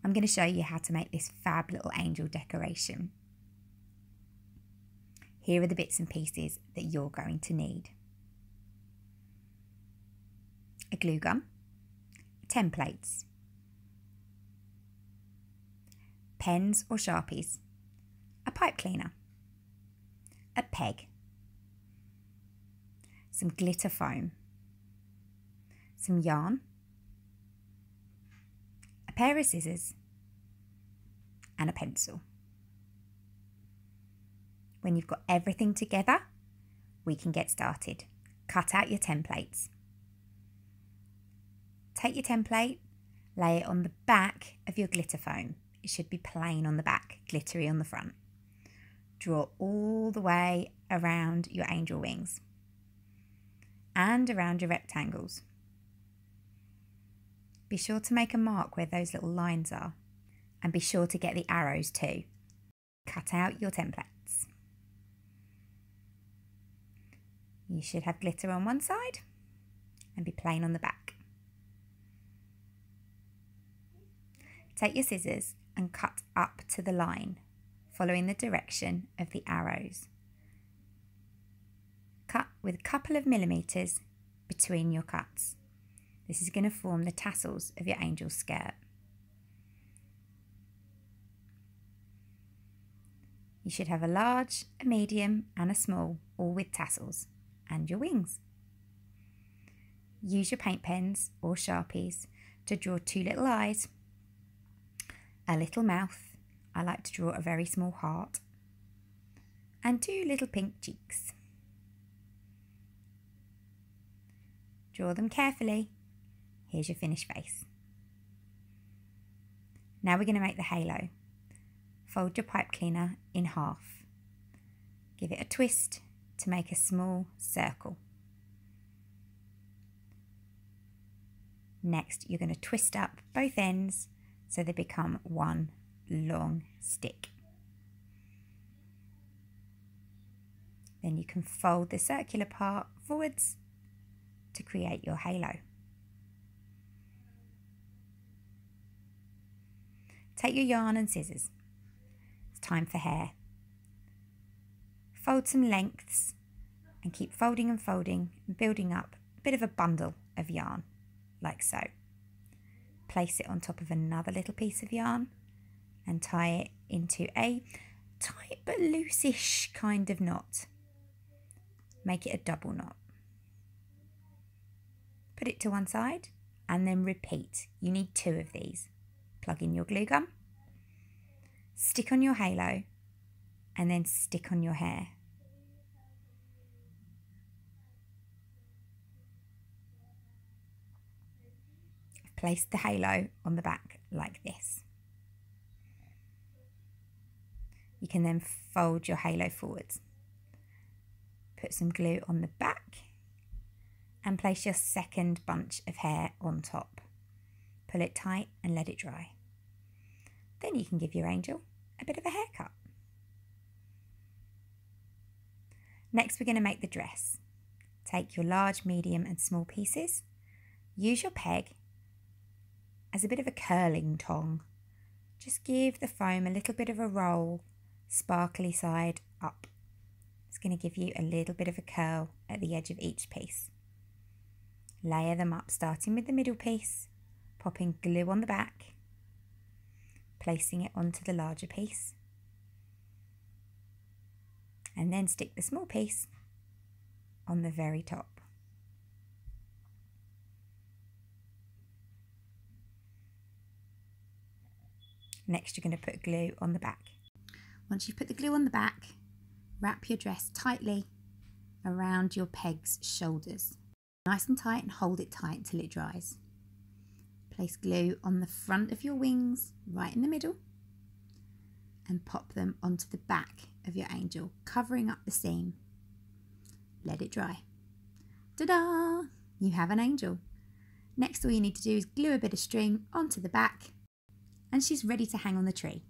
I'm going to show you how to make this fab little angel decoration. Here are the bits and pieces that you're going to need. A glue gun, templates, pens or Sharpies, a pipe cleaner, a peg, some glitter foam, some yarn, a pair of scissors and a pencil. When you've got everything together, we can get started. Cut out your templates. Take your template, lay it on the back of your glitter foam. It should be plain on the back, glittery on the front. Draw all the way around your angel wings and around your rectangles. Be sure to make a mark where those little lines are, and be sure to get the arrows too. Cut out your templates. You should have glitter on one side and be plain on the back. Take your scissors and cut up to the line, following the direction of the arrows. Cut with a couple of millimetres between your cuts. This is going to form the tassels of your angel's skirt. You should have a large, a medium and a small, all with tassels, and your wings. Use your paint pens or Sharpies to draw two little eyes, a little mouth, I like to draw a very small heart, and two little pink cheeks. Draw them carefully. Here's your finished face. Now we're going to make the halo. Fold your pipe cleaner in half. Give it a twist to make a small circle. Next, you're going to twist up both ends so they become one long stick. Then you can fold the circular part forwards to create your halo. Take your yarn and scissors. It's time for hair. Fold some lengths and keep folding and folding and building up a bit of a bundle of yarn, like so. Place it on top of another little piece of yarn and tie it into a tight but loose-ish kind of knot. Make it a double knot. Put it to one side and then repeat. You need two of these. Plug in your glue gun, stick on your halo, and then stick on your hair. Place the halo on the back like this. You can then fold your halo forwards. Put some glue on the back and place your second bunch of hair on top. Pull it tight and let it dry. Then you can give your angel a bit of a haircut. Next, we're going to make the dress. Take your large, medium and small pieces. Use your peg as a bit of a curling tong. Just give the foam a little bit of a roll, sparkly side up. It's going to give you a little bit of a curl at the edge of each piece. Layer them up, starting with the middle piece, popping glue on the back, placing it onto the larger piece, and then stick the small piece on the very top. Next, you're going to put glue on the back. Once you've put the glue on the back, wrap your dress tightly around your peg's shoulders. Nice and tight, and hold it tight until it dries. Place glue on the front of your wings, right in the middle, and pop them onto the back of your angel, covering up the seam. Let it dry. Ta-da! You have an angel. Next, all you need to do is glue a bit of string onto the back, and she's ready to hang on the tree.